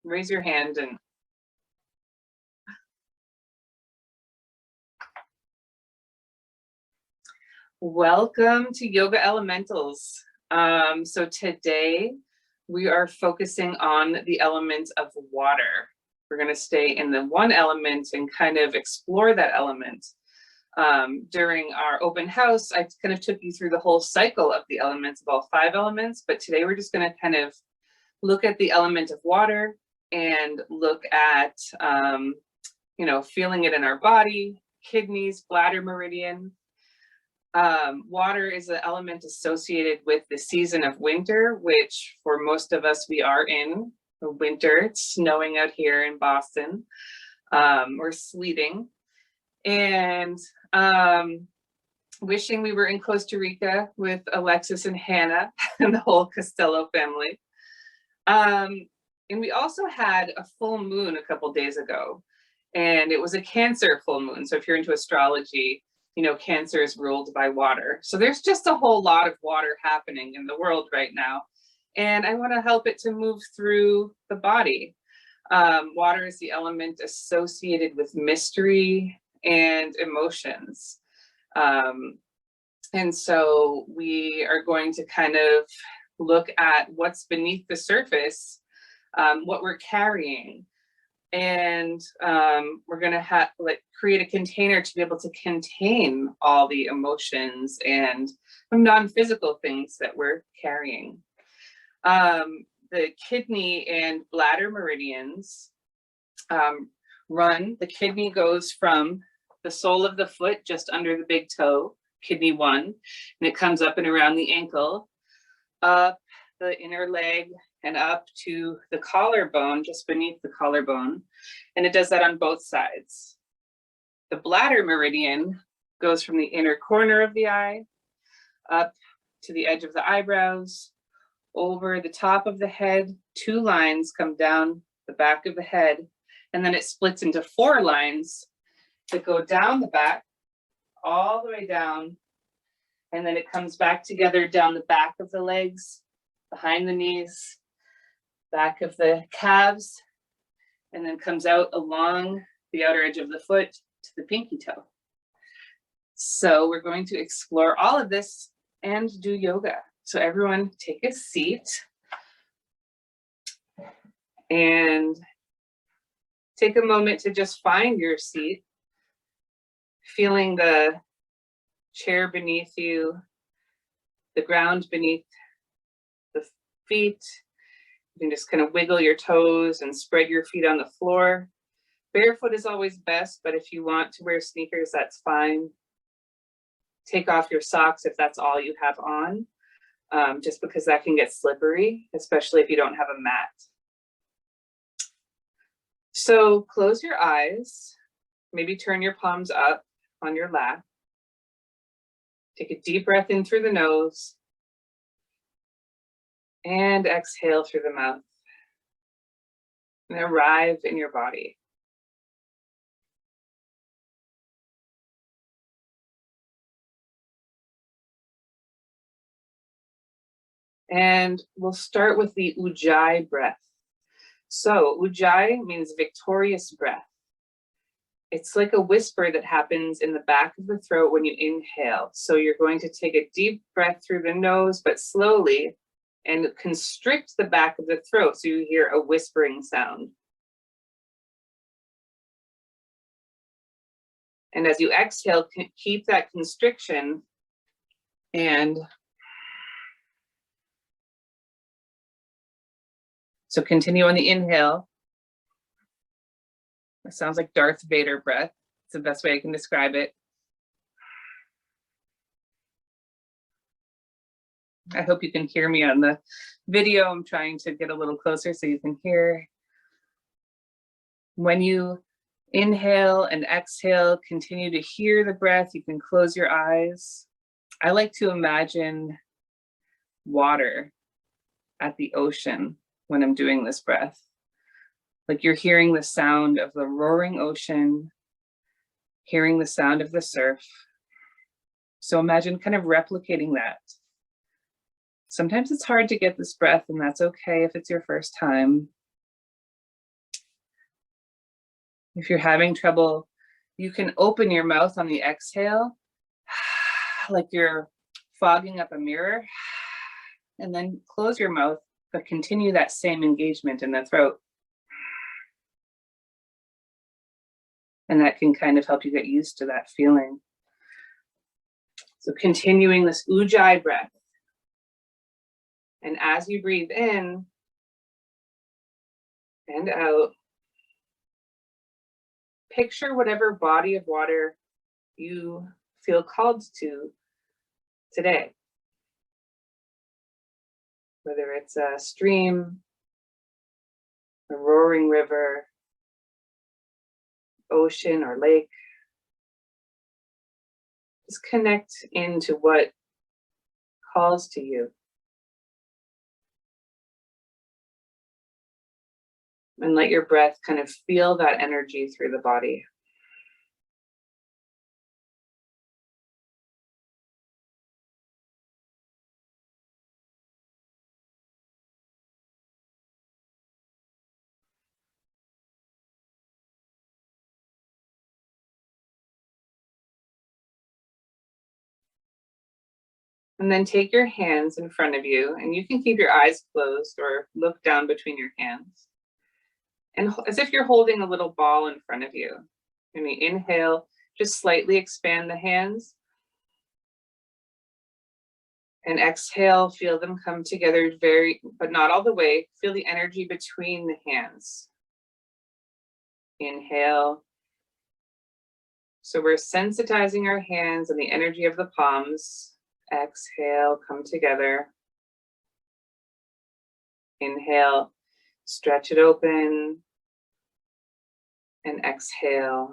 raise your hand and welcome to Yoga Elementals. So today we are focusing on the element of water. We're going to stay in the one element and kind of explore that element. During our open house, I kind of took you through the whole cycle of the elements, of all 5 elements, but today we're just going to kind of look at the element of water and look at, feeling it in our body, kidneys, bladder meridian. Water is an element associated with the season of winter, which for most of us, we are in the winter. It's snowing out here in Boston, or sleeting. And wishing we were in Costa Rica with Alexis and Hannah and the whole Costello family. And we also had a full moon a couple days ago, and it was a Cancer full moon. So if you're into astrology, Cancer is ruled by water. So there's just a whole lot of water happening in the world right now. And I want to help it to move through the body. Water is the element associated with mystery and emotions. And so we are going to kind of look at what's beneath the surface, what we're carrying. And we're going to create a container to be able to contain all the emotions and non-physical things that we're carrying. The kidney and bladder meridians the kidney goes from the sole of the foot just under the big toe, kidney 1, and it comes up and around the ankle, up the inner leg, and up to the collarbone, just beneath the collarbone. And it does that on both sides. The bladder meridian goes from the inner corner of the eye, up to the edge of the eyebrows, over the top of the head. 2 lines come down the back of the head, and then it splits into 4 lines that go down the back, all the way down, and then it comes back together down the back of the legs, behind the knees, back of the calves, and then comes out along the outer edge of the foot to the pinky toe. So we're going to explore all of this and do yoga. So everyone take a seat and take a moment to just find your seat, feeling the chair beneath you, the ground beneath the feet. You can just kind of wiggle your toes and spread your feet on the floor. Barefoot is always best, but if you want to wear sneakers, that's fine. Take off your socks if that's all you have on, just because that can get slippery, especially if you don't have a mat. So close your eyes, maybe turn your palms up on your lap. Take a deep breath in through the nose and exhale through the mouth, and arrive in your body. And we'll start with the Ujjayi breath. So Ujjayi means victorious breath. It's like a whisper that happens in the back of the throat when you inhale. So you're going to take a deep breath through the nose, but slowly, and constrict the back of the throat so you hear a whispering sound. And as you exhale, keep that constriction, and so continue on the inhale. It sounds like Darth Vader breath. It's the best way I can describe it. I hope you can hear me on the video. I'm trying to get a little closer so you can hear. When you inhale and exhale, continue to hear the breath. You can close your eyes. I like to imagine water at the ocean when I'm doing this breath. Like you're hearing the sound of the roaring ocean, hearing the sound of the surf. So imagine kind of replicating that. Sometimes it's hard to get this breath, and that's okay if it's your first time. If you're having trouble, you can open your mouth on the exhale, like you're fogging up a mirror, and then close your mouth, but continue that same engagement in the throat. And that can kind of help you get used to that feeling. So continuing this ujjayi breath. And as you breathe in and out, picture whatever body of water you feel called to today. Whether it's a stream, a roaring river, ocean or lake. Just connect into what calls to you. And let your breath kind of feel that energy through the body. And then take your hands in front of you, and you can keep your eyes closed or look down between your hands. And as if you're holding a little ball in front of you. When you inhale, just slightly expand the hands. And exhale, feel them come together but not all the way. Feel the energy between the hands. Inhale. So we're sensitizing our hands and the energy of the palms. Exhale, come together. Inhale, stretch it open. And exhale,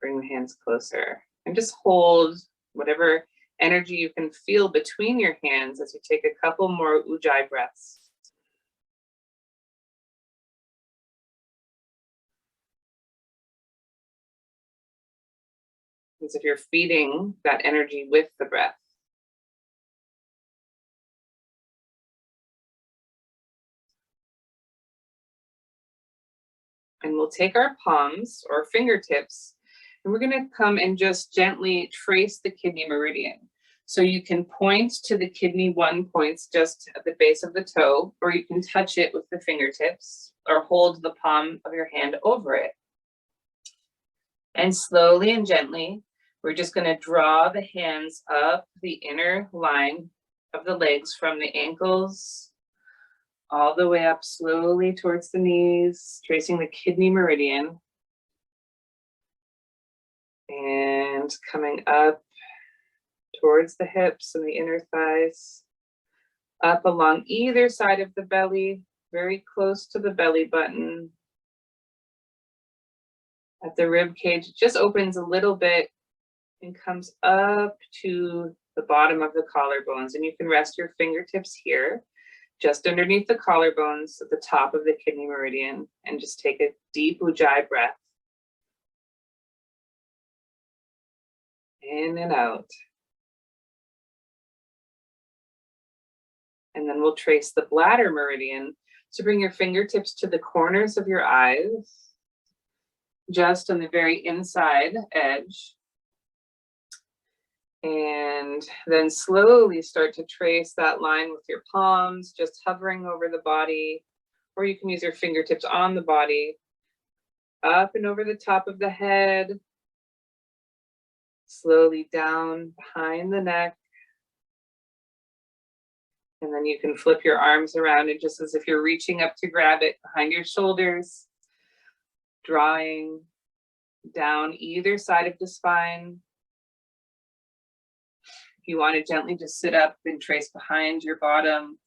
bring the hands closer. And just hold whatever energy you can feel between your hands as you take a couple more ujjayi breaths. As if you're feeding that energy with the breath. And we'll take our palms or fingertips, and we're going to come and just gently trace the kidney meridian. So you can point to the kidney 1 points just at the base of the toe, or you can touch it with the fingertips or hold the palm of your hand over it. And slowly and gently, we're just going to draw the hands up the inner line of the legs from the ankles all the way up slowly towards the knees, tracing the kidney meridian. And coming up towards the hips and the inner thighs, up along either side of the belly, very close to the belly button. At the rib cage, it just opens a little bit and comes up to the bottom of the collarbones. And you can rest your fingertips here, just underneath the collarbones at the top of the kidney meridian, and just take a deep ujjayi breath. In and out. And then we'll trace the bladder meridian. So bring your fingertips to the corners of your eyes, just on the very inside edge. And then slowly start to trace that line with your palms, just hovering over the body, or you can use your fingertips on the body, up and over the top of the head, slowly down behind the neck. And then you can flip your arms around and just as if you're reaching up to grab it behind your shoulders, drawing down either side of the spine. If you want to gently just sit up and trace behind your bottom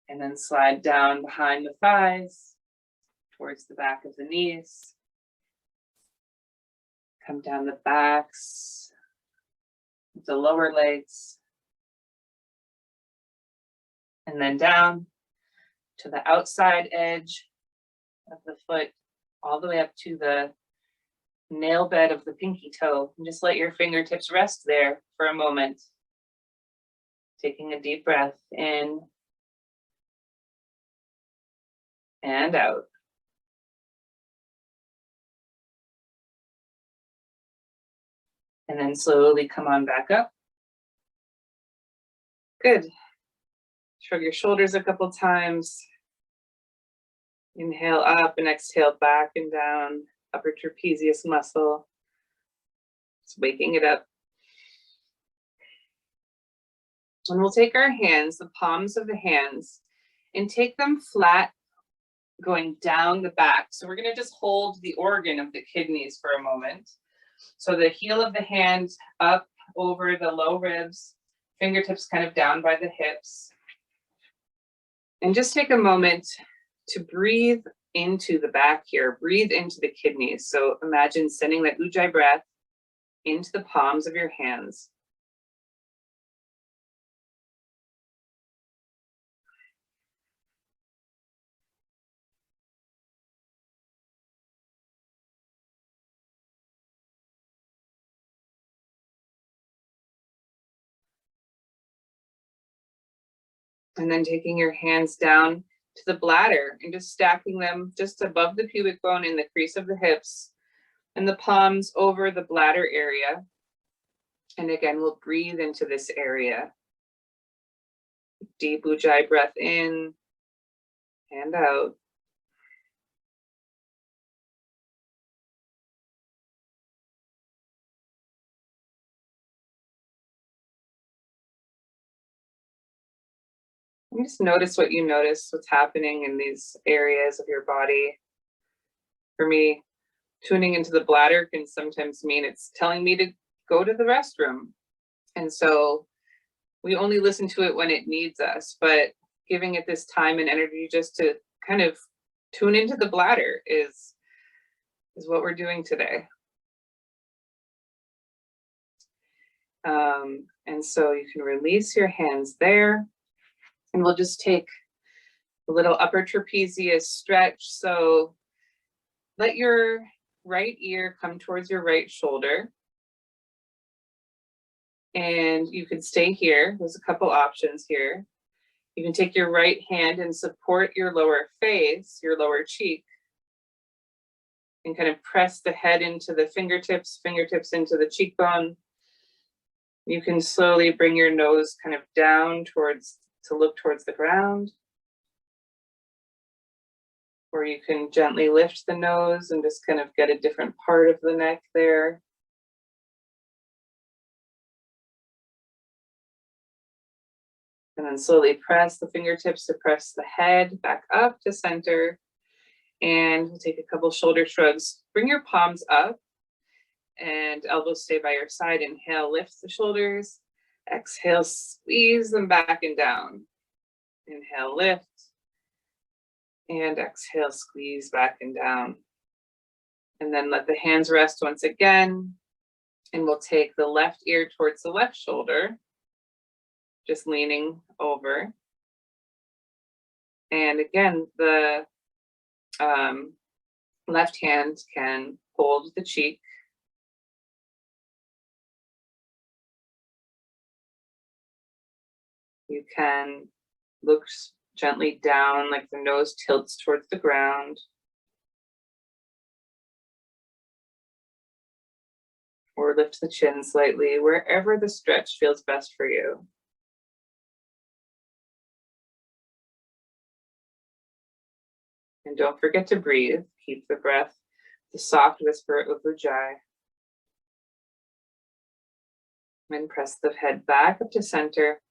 and then slide down behind the thighs towards the back of the knees. Come down the backs, the lower legs, and then down to the outside edge of the foot, all the way up to the nail bed of the pinky toe, and just let your fingertips rest there for a moment. Taking a deep breath in and out. And then slowly come on back up. Good. Shrug your shoulders a couple times. Inhale up and exhale back and down, upper trapezius muscle. Just waking it up. And we'll take our hands, the palms of the hands, and take them flat, going down the back. So we're going to just hold the organ of the kidneys for a moment. So the heel of the hand up over the low ribs, fingertips kind of down by the hips. And just take a moment to breathe into the back here, breathe into the kidneys. So imagine sending that ujjayi breath into the palms of your hands. And then taking your hands down to the bladder and just stacking them just above the pubic bone in the crease of the hips and the palms over the bladder area. And again, we'll breathe into this area. Deep ujjayi breath in and out. And just notice what you notice, what's happening in these areas of your body. For me, tuning into the bladder can sometimes mean it's telling me to go to the restroom. And so we only listen to it when it needs us, but giving it this time and energy just to kind of tune into the bladder is what we're doing today. And so you can release your hands there. And we'll just take a little upper trapezius stretch. So let your right ear come towards your right shoulder. And you can stay here. There's a couple options here. You can take your right hand and support your lower face, your lower cheek, and kind of press the head into the fingertips, fingertips into the cheekbone. You can slowly bring your nose kind of down to look towards the ground. Or you can gently lift the nose and just kind of get a different part of the neck there. And then slowly press the fingertips to press the head back up to center. And we'll take a couple shoulder shrugs. Bring your palms up and elbows stay by your side. Inhale, lift the shoulders. Exhale, squeeze them back and down. Inhale, lift. And exhale, squeeze back and down. And then let the hands rest once again. And we'll take the left ear towards the left shoulder, just leaning over. And again, the left hand can hold the cheek. You can look gently down, like the nose tilts towards the ground. Or lift the chin slightly, wherever the stretch feels best for you. And don't forget to breathe. Keep the breath, the soft whisper of ujjayi. And press the head back up to center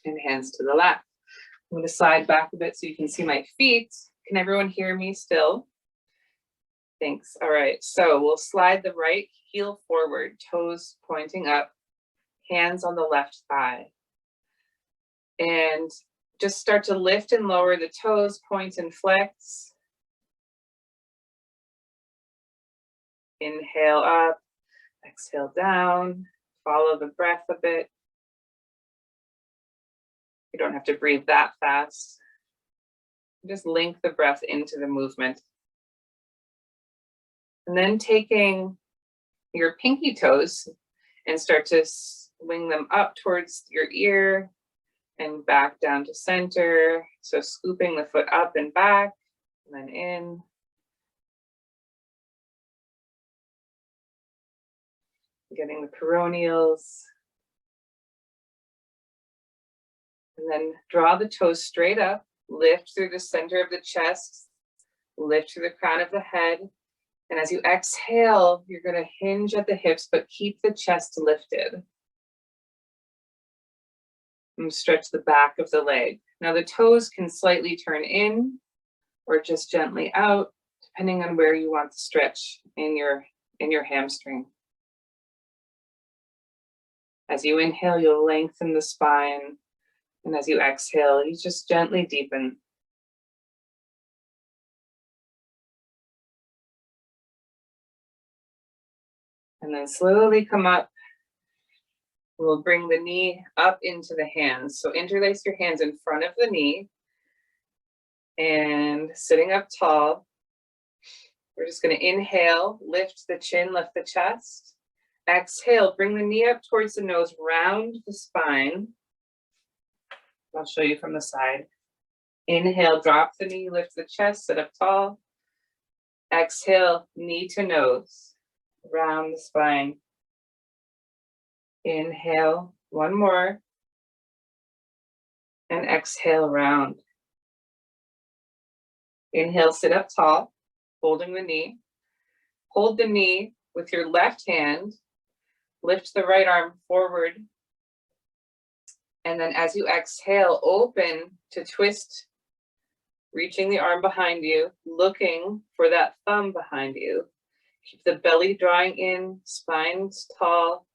and hands to the lap. I'm going to slide back a bit so you can see my feet. Can everyone hear me still? Thanks. All right, so we'll slide the right heel forward, toes pointing up, hands on the left thigh. And just start to lift and lower the toes, point and flex. Inhale up, exhale down, follow the breath a bit. You don't have to breathe that fast. Just link the breath into the movement. And then taking your pinky toes and start to swing them up towards your ear and back down to center. So scooping the foot up and back, and then in. getting the peroneals. And then draw the toes straight up, lift through the center of the chest, lift through the crown of the head. And as you exhale, you're going to hinge at the hips, but keep the chest lifted. And stretch the back of the leg. Now the toes can slightly turn in or just gently out, depending on where you want to stretch in your hamstring. As you inhale, you'll lengthen the spine. And as you exhale, you just gently deepen. And then slowly come up. We'll bring the knee up into the hands. So interlace your hands in front of the knee. And sitting up tall, we're just going to inhale, lift the chin, lift the chest. Exhale, bring the knee up towards the nose, round the spine. I'll show you from the side. Inhale, drop the knee, lift the chest, sit up tall. Exhale, knee to nose, round the spine. Inhale, one more. And exhale, round. Inhale, sit up tall, holding the knee. Hold the knee with your left hand. Lift the right arm forward. And then as you exhale, open to twist, reaching the arm behind you, looking for that thumb behind you. Keep the belly drawing in, spine's tall.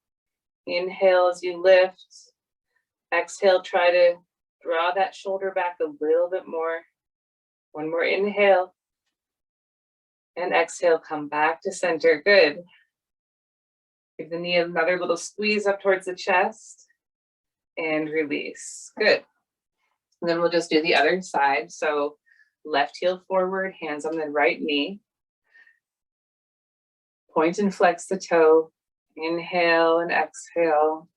Inhale as you lift. Exhale, try to draw that shoulder back a little bit more. One more inhale. And exhale, come back to center. Good. Give the knee another little squeeze up towards the chest. And release. Good. And then we'll just do the other side. So left heel forward, hands on the right knee. Point and flex the toe. Inhale and exhale.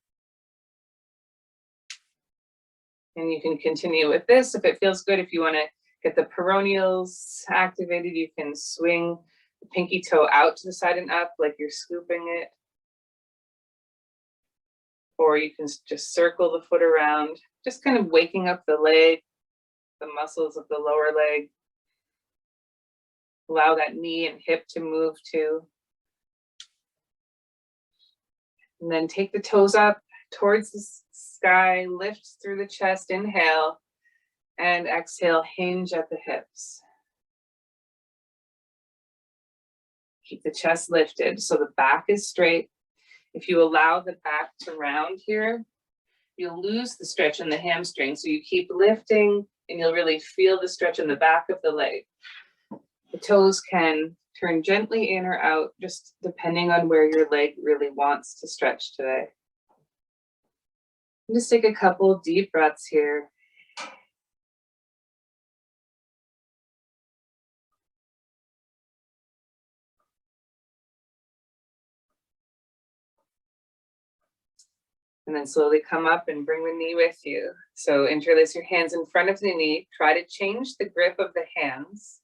And you can continue with this if it feels good. If you want to get the peroneals activated, you can swing the pinky toe out to the side and up like you're scooping it. Or you can just circle the foot around, just kind of waking up the leg, the muscles of the lower leg. Allow that knee and hip to move too. And then take the toes up towards the sky, lift through the chest, inhale, and exhale, hinge at the hips. Keep the chest lifted so the back is straight. If you allow the back to round here, you'll lose the stretch in the hamstring. So you keep lifting and you'll really feel the stretch in the back of the leg. The toes can turn gently in or out, just depending on where your leg really wants to stretch today. And just take a couple deep breaths here. And then slowly come up and bring the knee with you. So interlace your hands in front of the knee. Try to change the grip of the hands.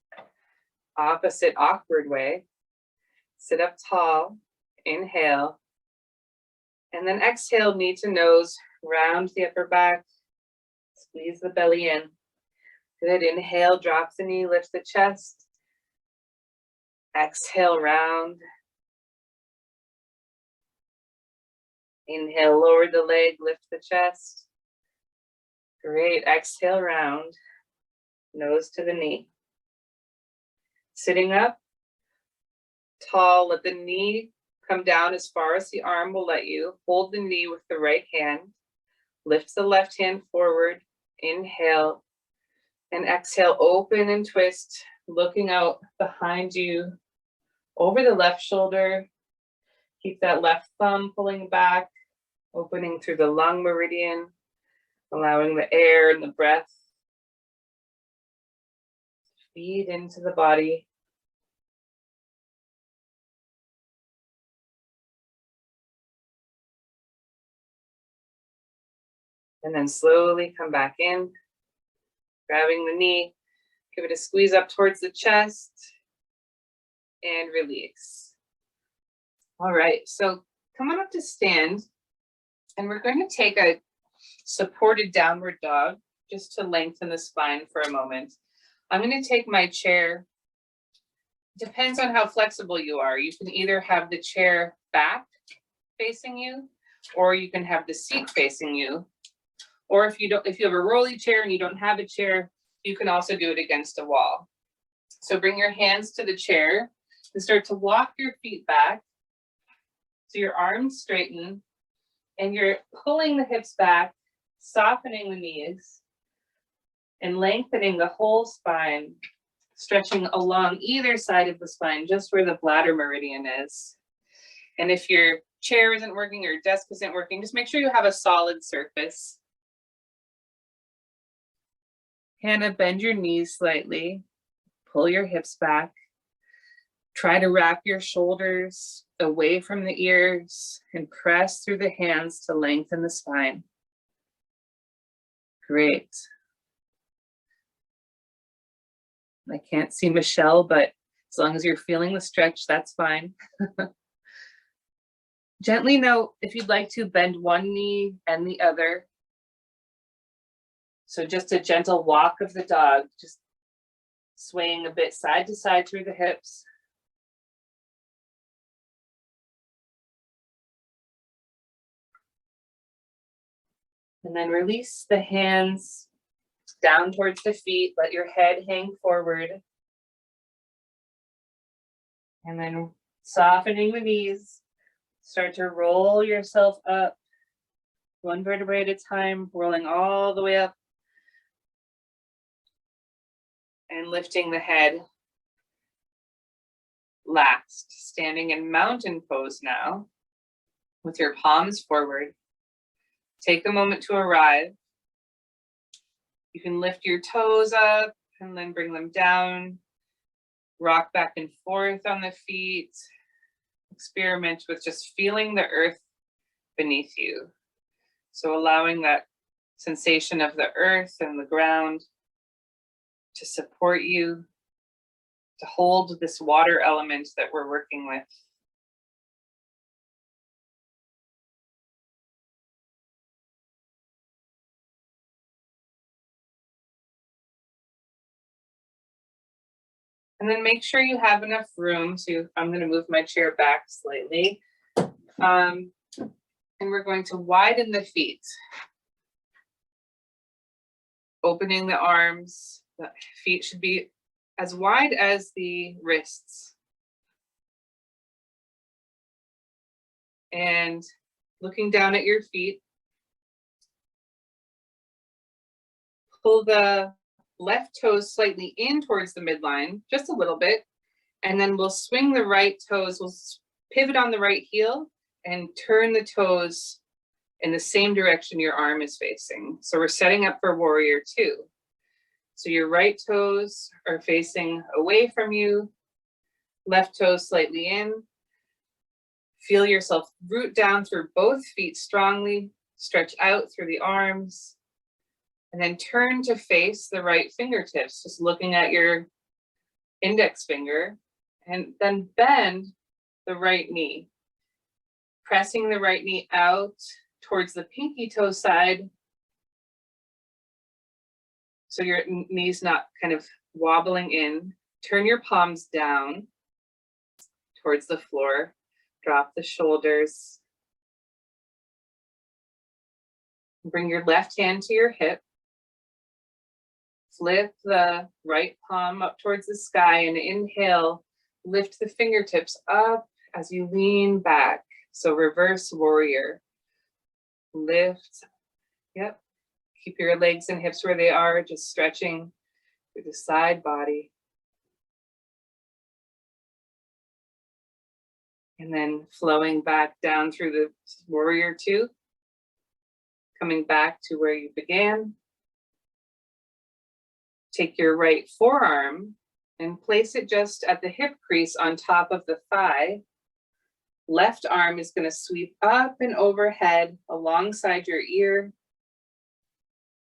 Opposite awkward way. Sit up tall. Inhale. And then exhale, knee to nose. Round the upper back. Squeeze the belly in. Good. Inhale, drop the knee, lift the chest. Exhale, round. Inhale, lower the leg, lift the chest. Great. Exhale, round. Nose to the knee. Sitting up, tall, let the knee come down as far as the arm will let you. Hold the knee with the right hand. Lift the left hand forward. Inhale. And exhale, open and twist, looking out behind you, over the left shoulder. Keep that left thumb pulling back, opening through the lung meridian, allowing the air and the breath to feed into the body. And then slowly come back in, grabbing the knee, give it a squeeze up towards the chest, and release. All right, so come on up to stand, and we're going to take a supported downward dog just to lengthen the spine for a moment. I'm going to take my chair. Depends on how flexible you are. You can either have the chair back facing you, or you can have the seat facing you. Or if you have a rolly chair and you don't have a chair, you can also do it against a wall. So bring your hands to the chair and start to walk your feet back. So your arms straighten and you're pulling the hips back, softening the knees, and lengthening the whole spine, stretching along either side of the spine, just where the bladder meridian is. And if your chair isn't working or your desk isn't working, just make sure you have a solid surface. Hannah, bend your knees slightly, pull your hips back. Try to wrap your shoulders away from the ears and press through the hands to lengthen the spine. Great. I can't see Michelle, but as long as you're feeling the stretch, that's fine. Gently now, if you'd like to, bend one knee and the other. So just a gentle walk of the dog, just swaying a bit side to side through the hips. And then release the hands down towards the feet, let your head hang forward. And then softening the knees, start to roll yourself up, one vertebrae at a time, rolling all the way up. And lifting the head last, standing in mountain pose now with your palms forward. Take a moment to arrive. You can lift your toes up and then bring them down. Rock back and forth on the feet. Experiment with just feeling the earth beneath you. So allowing that sensation of the earth and the ground to support you, to hold this water element that we're working with. And then make sure you have enough room. So I'm going to move my chair back slightly. And we're going to widen the feet. Opening the arms. The feet should be as wide as the wrists. And looking down at your feet, pull the left toes slightly in towards the midline, just a little bit. And then we'll swing the right toes, we'll pivot on the right heel and turn the toes in the same direction your arm is facing. So we're setting up for warrior two. So your right toes are facing away from you, left toes slightly in. Feel yourself root down through both feet strongly, stretch out through the arms, and then turn to face the right fingertips, just looking at your index finger, and then bend the right knee, pressing the right knee out towards the pinky toe side, so your knee's not kind of wobbling in. Turn your palms down towards the floor. Drop the shoulders. Bring your left hand to your hip. Flip the right palm up towards the sky and inhale. Lift the fingertips up as you lean back. So reverse warrior. Lift. Yep. Keep your legs and hips where they are, just stretching through the side body. And then flowing back down through the warrior two. Coming back to where you began. Take your right forearm and place it just at the hip crease on top of the thigh. Left arm is going to sweep up and overhead alongside your ear.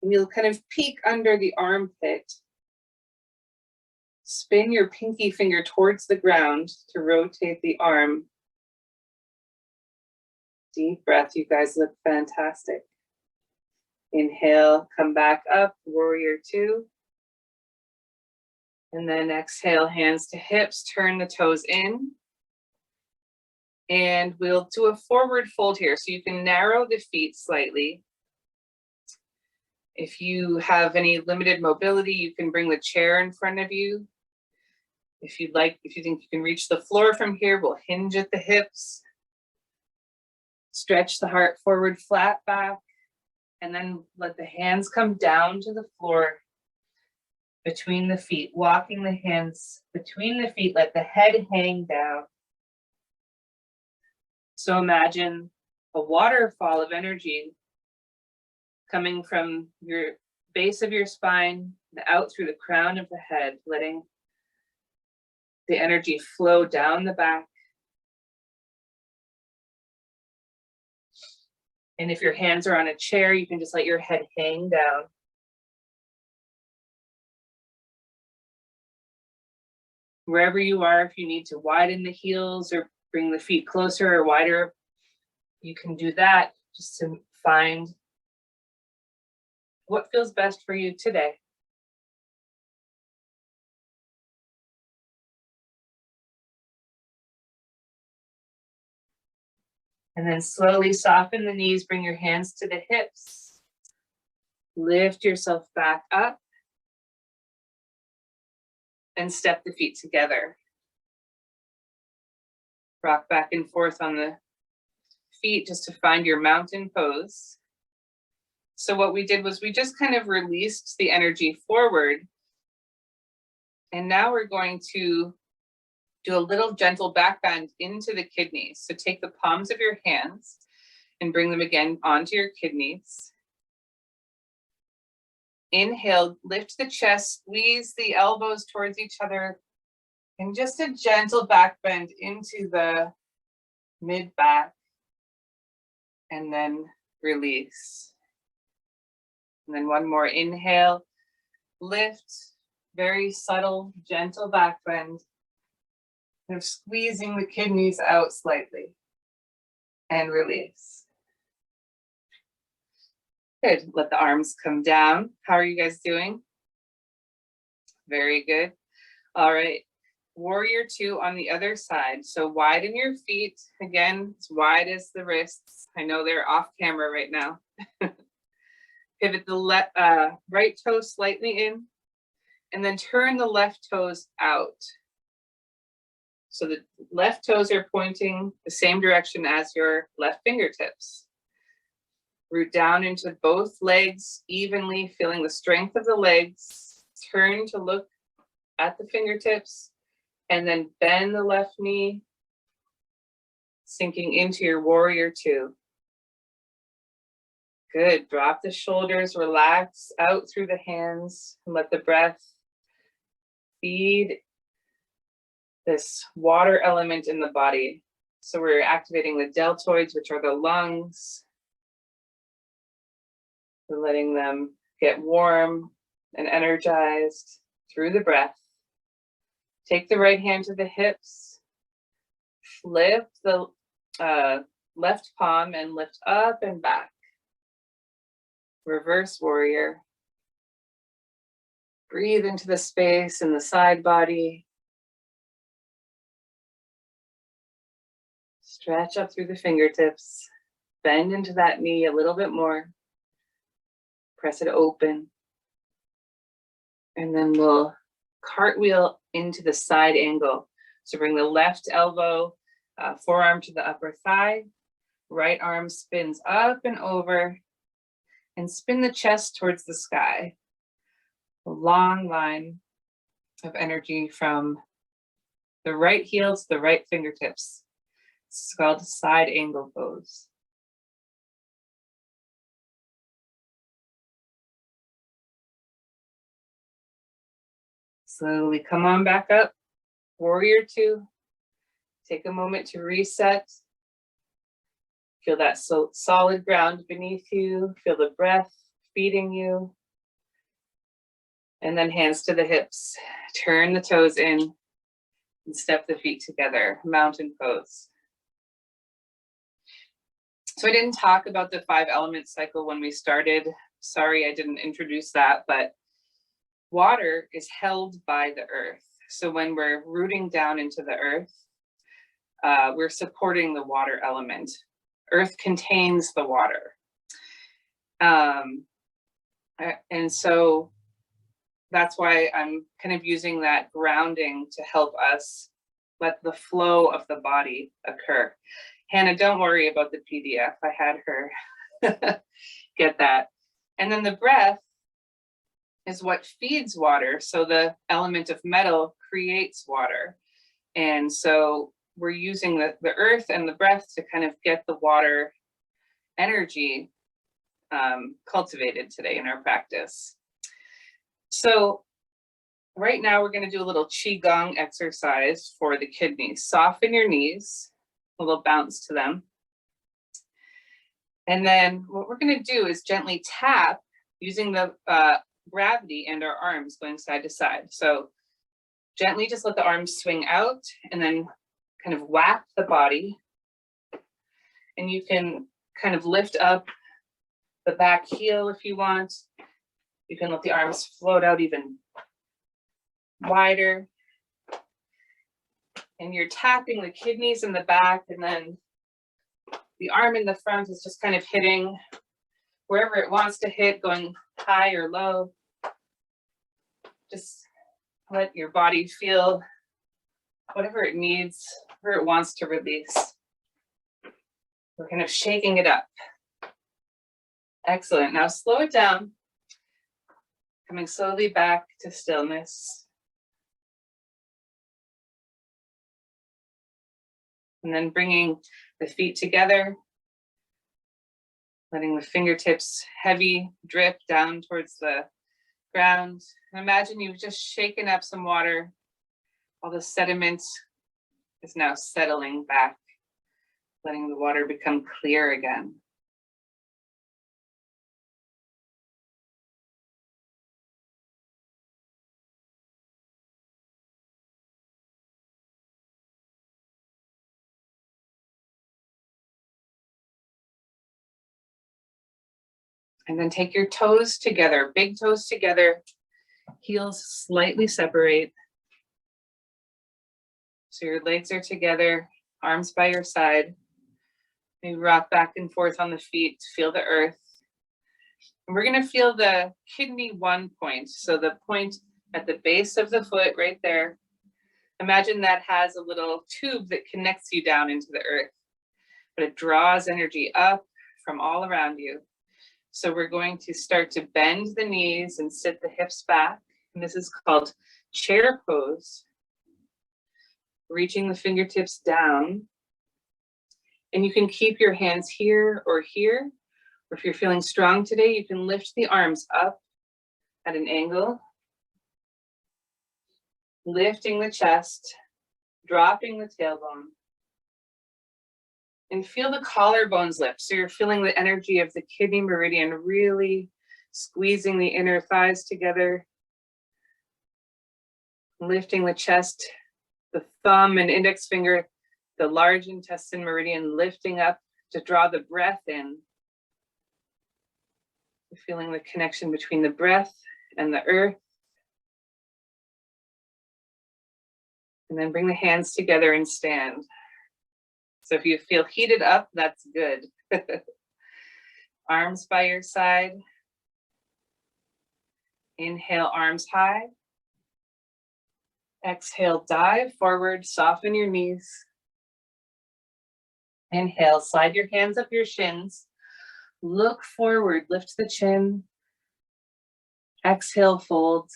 And you'll kind of peek under the armpit. Spin your pinky finger towards the ground to rotate the arm. Deep breath. You guys look fantastic. Inhale, come back up, warrior two. And then exhale, hands to hips, turn the toes in. And we'll do a forward fold here. So you can narrow the feet slightly. If you have any limited mobility, you can bring the chair in front of you. If you'd like, if you think you can reach the floor from here, we'll hinge at the hips. Stretch the heart forward, flat back, and then let the hands come down to the floor between the feet, walking the hands between the feet, let the head hang down. So imagine a waterfall of energy coming from your base of your spine and out through the crown of the head, letting the energy flow down the back. And if your hands are on a chair, you can just let your head hang down. Wherever you are, if you need to widen the heels or bring the feet closer or wider, you can do that just to find what feels best for you today. And then slowly soften the knees, bring your hands to the hips. Lift yourself back up. And step the feet together. Rock back and forth on the feet just to find your mountain pose. So what we did was we just kind of released the energy forward. And now we're going to do a little gentle back bend into the kidneys. So take the palms of your hands and bring them again onto your kidneys. Inhale, lift the chest, squeeze the elbows towards each other, and just a gentle back bend into the mid back, and then release. And then one more inhale, lift, very subtle, gentle back bend, kind of squeezing the kidneys out slightly, and release. Good. Let the arms come down. How are you guys doing? Very good. All right. Warrior two on the other side. So widen your feet. Again, as wide as the wrists. I know they're off camera right now. Pivot the right toe slightly in, and then turn the left toes out. So the left toes are pointing the same direction as your left fingertips. Root down into both legs evenly, feeling the strength of the legs. Turn to look at the fingertips, and then bend the left knee, sinking into your warrior two. Good. Drop the shoulders, relax out through the hands, and let the breath feed this water element in the body. So we're activating the deltoids, which are the lungs. We're letting them get warm and energized through the breath. Take the right hand to the hips. Flip the left palm and lift up and back. Reverse warrior. Breathe into the space in the side body. Stretch up through the fingertips. Bend into that knee a little bit more. Press it open. And then we'll cartwheel into the side angle. So bring the left elbow, forearm to the upper thigh. Right arm spins up and over. And spin the chest towards the sky. A long line of energy from the right heel to the right fingertips. It's called side angle pose. Slowly come on back up. Warrior two. Take a moment to reset. Feel that solid ground beneath you. Feel the breath feeding you. And then hands to the hips. Turn the toes in and step the feet together. Mountain pose. So I didn't talk about the 5-element cycle when we started. Sorry, I didn't introduce that, but water is held by the earth. So when we're rooting down into the earth, we're supporting the water element. Earth contains the water. And so that's why I'm kind of using that grounding to help us let the flow of the body occur. Hannah, don't worry about the PDF. I had her get that. And then the breath is what feeds water. So the element of metal creates water. And so we're using the earth and the breath to kind of get the water energy cultivated today in our practice. So right now we're going to do a little qigong exercise for the kidneys. Soften your knees, a little bounce to them. And then what we're going to do is gently tap using the gravity and our arms going side to side. So gently just let the arms swing out and then kind of whack the body. And you can kind of lift up the back heel if you want. You can let the arms float out even wider. And you're tapping the kidneys in the back, and then the arm in the front is just kind of hitting wherever it wants to hit, going high or low. Just let your body feel whatever it needs, where it wants to release. We're kind of shaking it up. Excellent. Now slow it down, coming slowly back to stillness. And then bringing the feet together, letting the fingertips heavy drip down towards the ground. And imagine you've just shaken up some water. All the sediment is now settling back, letting the water become clear again. And then take your toes together, big toes together, heels slightly separate. So your legs are together, arms by your side. Maybe rock back and forth on the feet, feel the earth. And we're gonna feel the kidney 1 point. So the point at the base of the foot right there. Imagine that has a little tube that connects you down into the earth, but it draws energy up from all around you. So we're going to start to bend the knees and sit the hips back. And this is called chair pose. Reaching the fingertips down. And you can keep your hands here or here. Or if you're feeling strong today, you can lift the arms up at an angle. Lifting the chest, dropping the tailbone. And feel the collarbones lift. So you're feeling the energy of the kidney meridian really squeezing the inner thighs together. Lifting the chest, the thumb and index finger, the large intestine meridian lifting up to draw the breath in. Feeling the connection between the breath and the earth. And then bring the hands together and stand. So if you feel heated up, that's good. Arms by your side. Inhale, arms high. Exhale, dive forward, soften your knees. Inhale, slide your hands up your shins. Look forward, lift the chin. Exhale, fold.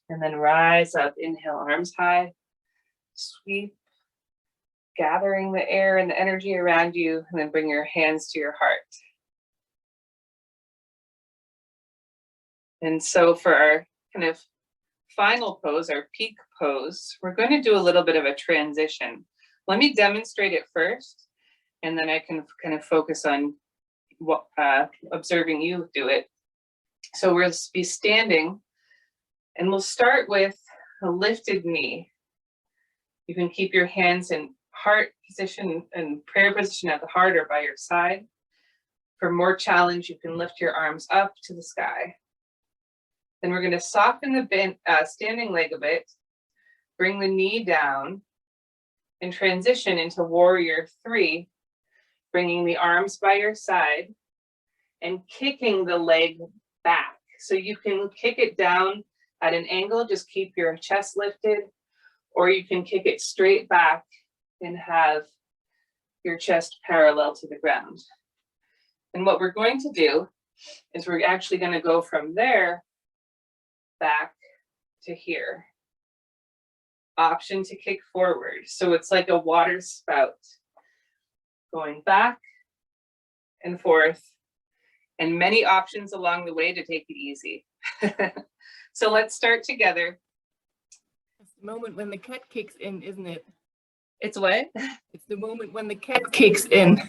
And then rise up, inhale, arms high. Sweep. Gathering the air and the energy around you, and then bring your hands to your heart. And so for our kind of final pose, our peak pose, we're going to do a little bit of a transition. Let me demonstrate it first, and then I can kind of focus on what, observing you do it. So we'll be standing, and we'll start with a lifted knee. You can keep your hands in heart position and prayer position at the heart or by your side. For more challenge, you can lift your arms up to the sky. Then we're going to soften the standing leg a bit, bring the knee down, and transition into warrior 3, bringing the arms by your side and kicking the leg back. So you can kick it down at an angle, just keep your chest lifted, or you can kick it straight back and have your chest parallel to the ground. And what we're going to do is we're actually going to go from there back to here. Option to kick forward. So it's like a water spout going back and forth, and many options along the way to take it easy. So let's start together. It's the moment when the cat kicks in, isn't it? It's what? It's the moment when the cat kicks in.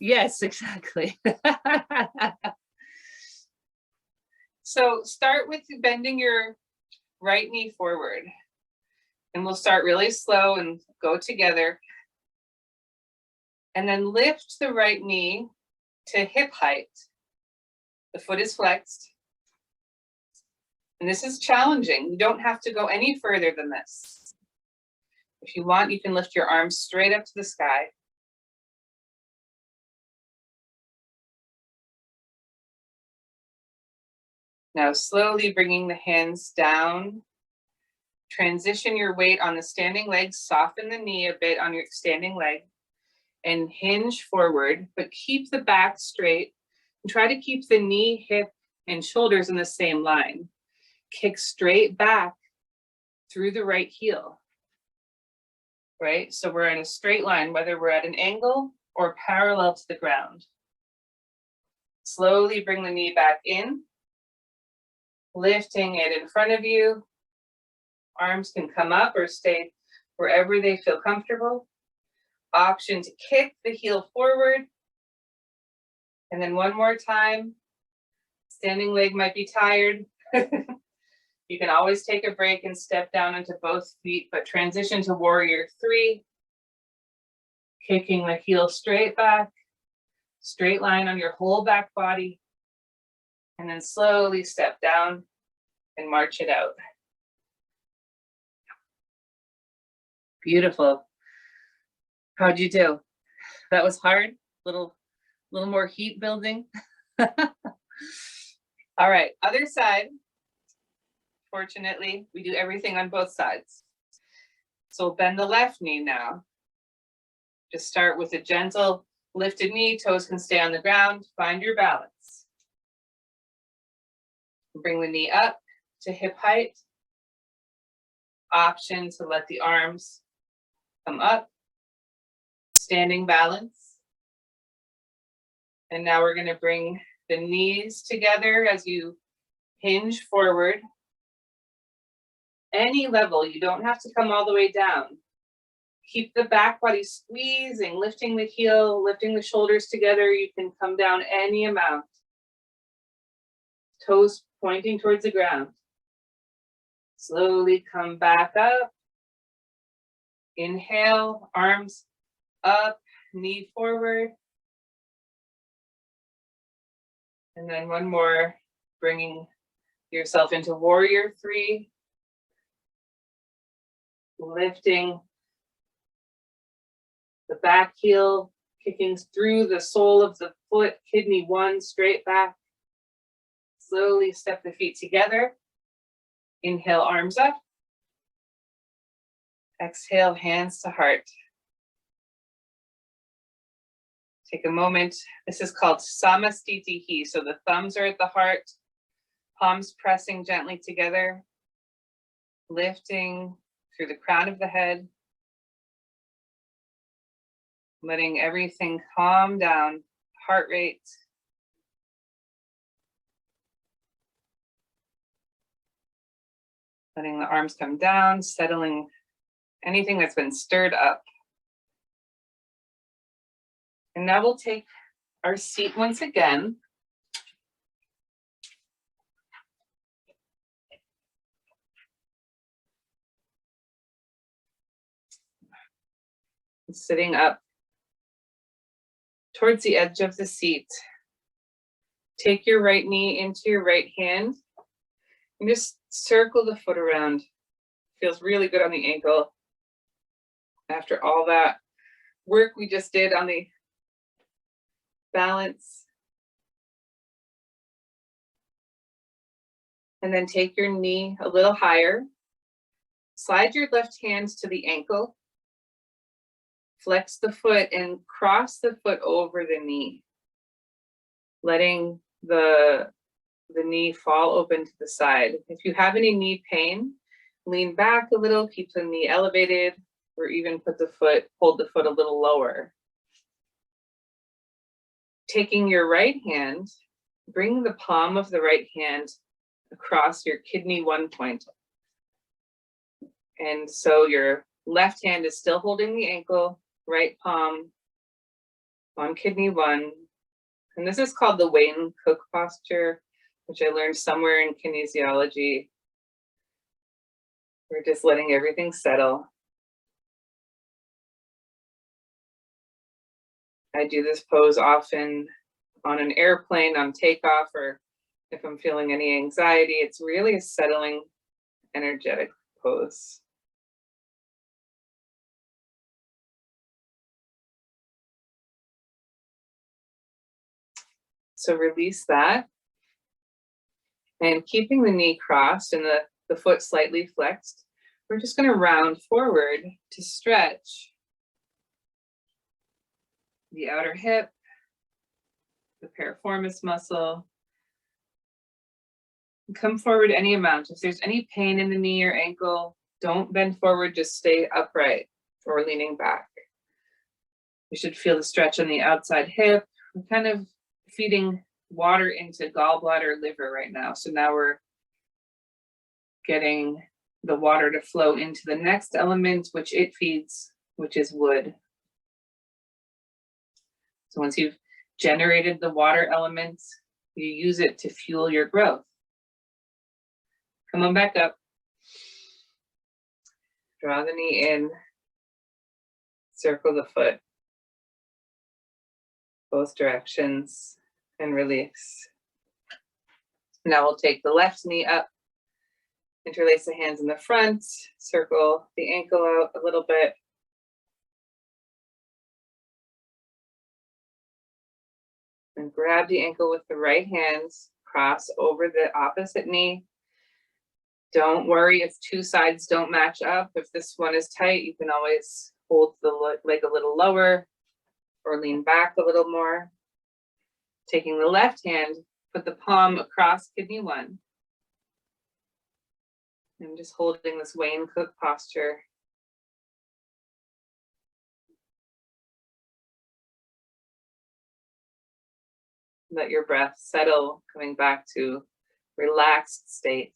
Yes, exactly. So start with bending your right knee forward. And we'll start really slow and go together. And then lift the right knee to hip height. The foot is flexed. And this is challenging. You don't have to go any further than this. If you want, you can lift your arms straight up to the sky. Now slowly bringing the hands down. Transition your weight on the standing leg, soften the knee a bit on your standing leg, and hinge forward, but keep the back straight. And try to keep the knee, hip, and shoulders in the same line. Kick straight back through the right heel. Right? So we're in a straight line, whether we're at an angle or parallel to the ground. Slowly bring the knee back in, lifting it in front of you. Arms can come up or stay wherever they feel comfortable. Option to kick the heel forward. And then one more time. Standing leg might be tired. You can always take a break and step down into both feet, but transition to warrior 3. Kicking the heel straight back, straight line on your whole back body. And then slowly step down and march it out. Beautiful. How'd you do? That was hard. Little more heat building. All right, other side. Fortunately, we do everything on both sides. So bend the left knee now. Just start with a gentle lifted knee. Toes can stay on the ground. Find your balance. Bring the knee up to hip height. Option to let the arms come up. Standing balance. And now we're going to bring the knees together as you hinge forward. Any level, you don't have to come all the way down. Keep the back body squeezing, lifting the heel, lifting the shoulders together. You can come down any amount. Toes pointing towards the ground. Slowly come back up. Inhale, arms up, knee forward. And then one more, bringing yourself into warrior 3. Lifting the back heel, kicking through the sole of the foot, kidney 1, straight back. Slowly step the feet together. Inhale, arms up. Exhale, hands to heart. Take a moment. This is called samastitihi. So the thumbs are at the heart, palms pressing gently together, lifting through the crown of the head, letting everything calm down, heart rate. Letting the arms come down, settling anything that's been stirred up. And now we'll take our seat once again. And sitting up towards the edge of the seat. Take your right knee into your right hand and just circle the foot around. Feels really good on the ankle. After all that work we just did on the balance. And then take your knee a little higher. Slide your left hand to the ankle. Flex the foot and cross the foot over the knee. Letting the knee fall open to the side. If you have any knee pain, lean back a little, keep the knee elevated, or even hold the foot a little lower. Taking your right hand, bring the palm of the right hand across your kidney 1 point. And so your left hand is still holding the ankle, right palm on kidney 1. And this is called the Wayne Cook posture, which I learned somewhere in kinesiology. We're just letting everything settle. I do this pose often on an airplane, on takeoff, or if I'm feeling any anxiety. It's really a settling, energetic pose. So release that. And keeping the knee crossed and the foot slightly flexed, we're just going to round forward to stretch the outer hip, the piriformis muscle. Come forward any amount. If there's any pain in the knee or ankle, don't bend forward, just stay upright or leaning back. You should feel the stretch on the outside hip. We're kind of feeding water into gallbladder, liver right now. So now we're getting the water to flow into the next element, which it feeds, which is wood. So once you've generated the water elements, you use it to fuel your growth. Come on back up. Draw the knee in. Circle the foot. Both directions and release. Now we'll take the left knee up. Interlace the hands in the front. Circle the ankle out a little bit. And grab the ankle with the right hand, cross over the opposite knee. Don't worry if two sides don't match up. If this one is tight, you can always hold the leg a little lower or lean back a little more. Taking the left hand, put the palm across kidney 1. I'm just holding this Wayne Cook posture. Let your breath settle, coming back to relaxed state.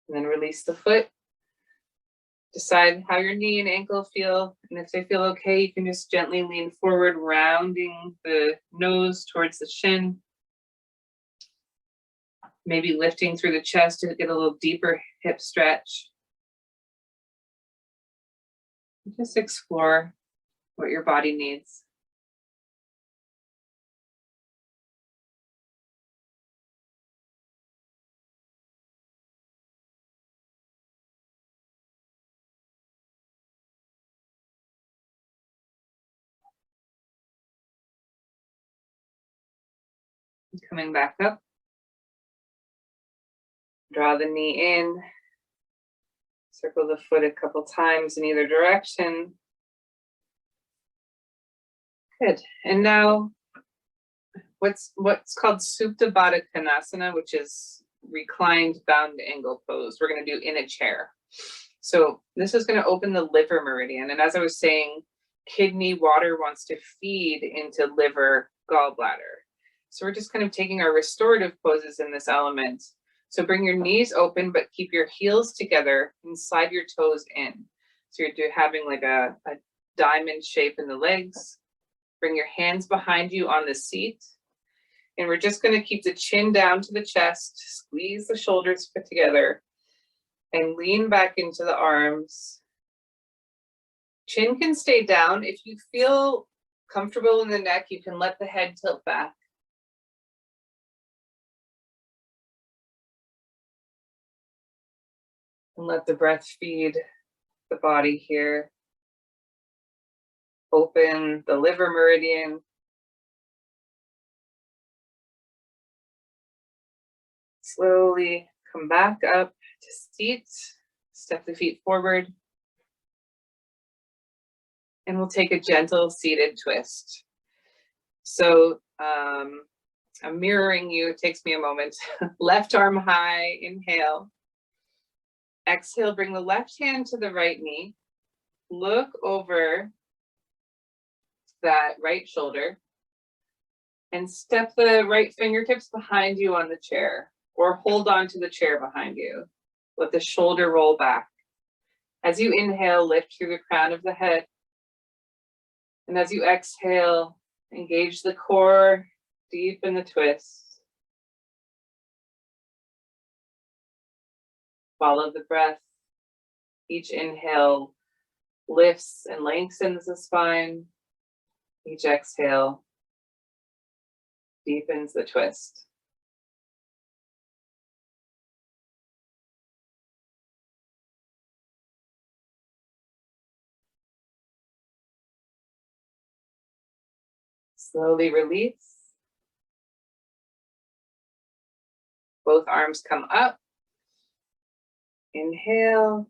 And then release the foot. Decide how your knee and ankle feel. And if they feel okay, you can just gently lean forward, rounding the nose towards the shin. Maybe lifting through the chest to get a little deeper hip stretch. Just explore what your body needs. Coming back up. Draw the knee in. Circle the foot a couple times in either direction. Good. And now what's called Supta Baddha Konasana, which is reclined bound angle pose. We're going to do in a chair. So this is going to open the liver meridian. And as I was saying, kidney water wants to feed into liver, gallbladder. So we're just kind of taking our restorative poses in this element. So bring your knees open, but keep your heels together and slide your toes in. So you're having like a diamond shape in the legs. Bring your hands behind you on the seat. And we're just going to keep the chin down to the chest, squeeze the shoulders put together, and lean back into the arms. Chin can stay down. If you feel comfortable in the neck, you can let the head tilt back. And let the breath feed the body here. Open the liver meridian. Slowly come back up to seat. Step the feet forward. And we'll take a gentle seated twist. So I'm mirroring you. It takes me a moment. Left arm high, inhale. Exhale, bring the left hand to the right knee. Look over that right shoulder and step the right fingertips behind you on the chair, or hold on to the chair behind you. Let the shoulder roll back. As you inhale, lift through the crown of the head. And as you exhale, engage the core, deepen the twist. Follow the breath. Each inhale lifts and lengthens the spine. Each exhale deepens the twist. Slowly release. Both arms come up. Inhale.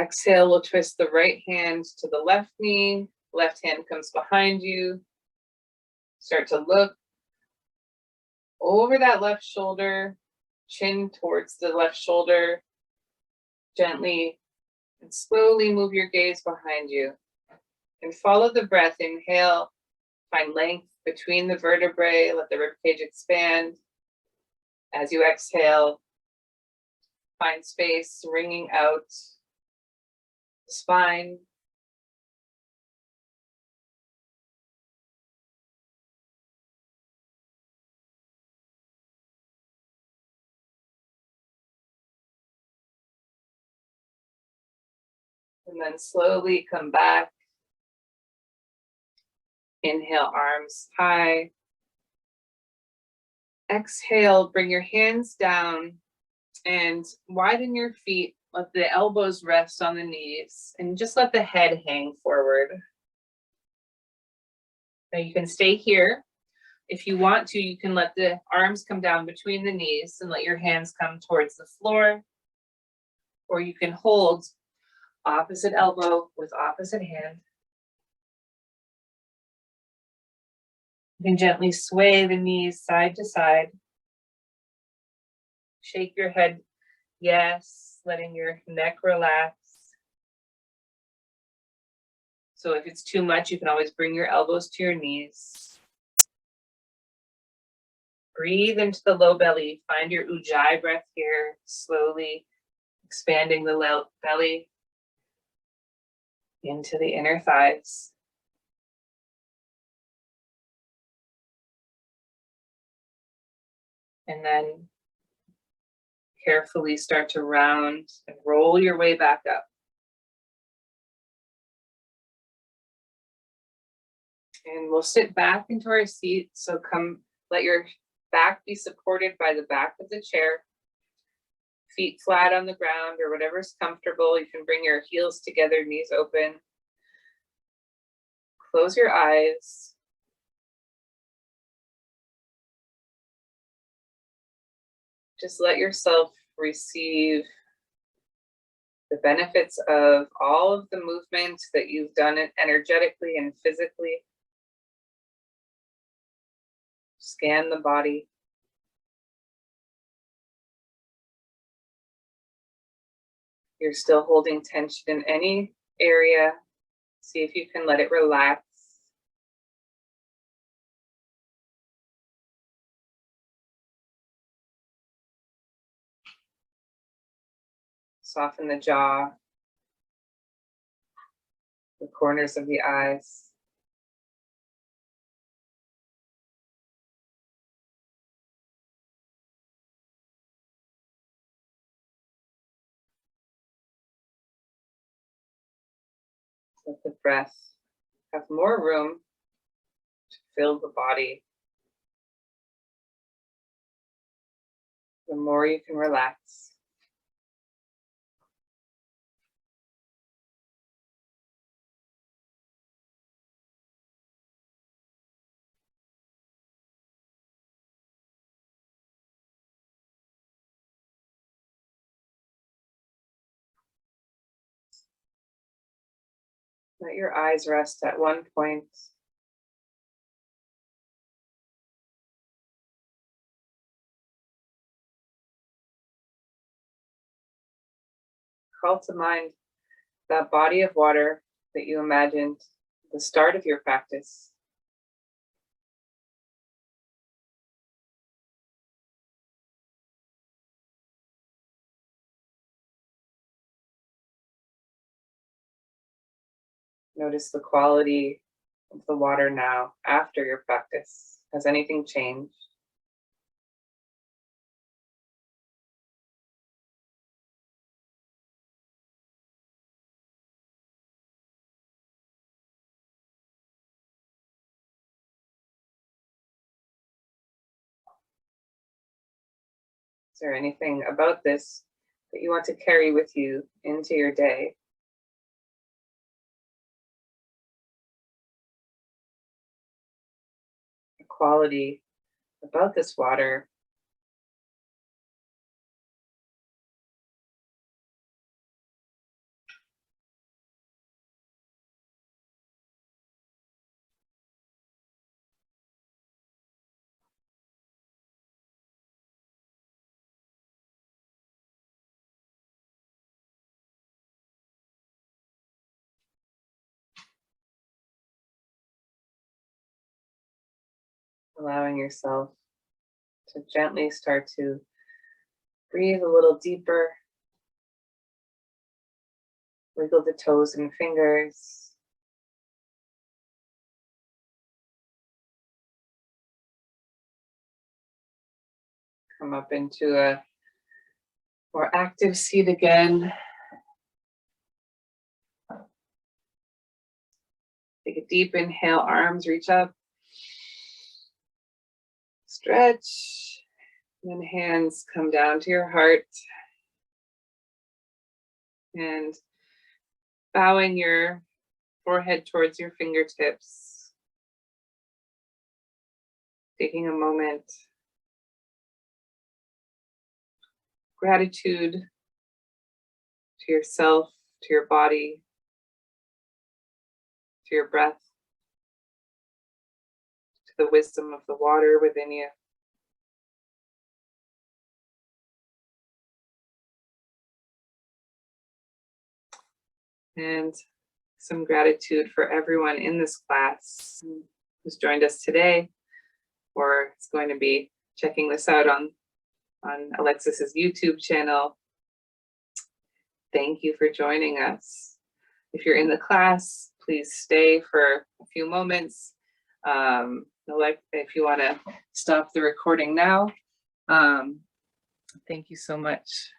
Exhale, we'll twist the right hand to the left knee. Left hand comes behind you. Start to look over that left shoulder, chin towards the left shoulder. Gently and slowly move your gaze behind you. And follow the breath. Inhale, find length between the vertebrae. Let the ribcage expand. As you exhale, find space, wringing out the spine. And then slowly come back. Inhale, arms high. Exhale, bring your hands down and widen your feet. Let the elbows rest on the knees and just let the head hang forward. Now you can stay here. If you want to, you can let the arms come down between the knees and let your hands come towards the floor. Or you can hold opposite elbow with opposite hand. You can gently sway the knees side to side. Shake your head, yes, letting your neck relax. So if it's too much, you can always bring your elbows to your knees. Breathe into the low belly. Find your ujjayi breath here, slowly expanding the belly into the inner thighs. And then carefully start to round and roll your way back up. And we'll sit back into our seat. So let your back be supported by the back of the chair. Feet flat on the ground or whatever's comfortable. You can bring your heels together, knees open. Close your eyes. Just let yourself receive the benefits of all of the movement that you've done energetically and physically. Scan the body. You're still holding tension in any area. See if you can let it relax. Soften the jaw. the corners of the eyes. Let the breath have more room to fill the body. The more you can relax. Let your eyes rest at one point. Call to mind that body of water that you imagined at the start of your practice. Notice the quality of the water now after your practice. Has anything changed? Is there anything about this that you want to carry with you into your day? The quality about this water allowing yourself to gently start to breathe a little deeper. Wiggle the toes and fingers. Come up into a more active seat again. Take a deep inhale, arms reach up. Stretch, and then hands come down to your heart. And bowing your forehead towards your fingertips. Taking a moment. Gratitude to yourself, to your body, to your breath, to the wisdom of the water within you. And some gratitude for everyone in this class who's joined us today, or is going to be checking this out on Alexis's YouTube channel. Thank you for joining us. If you're in the class, please stay for a few moments. If you want to stop the recording now. Thank you so much.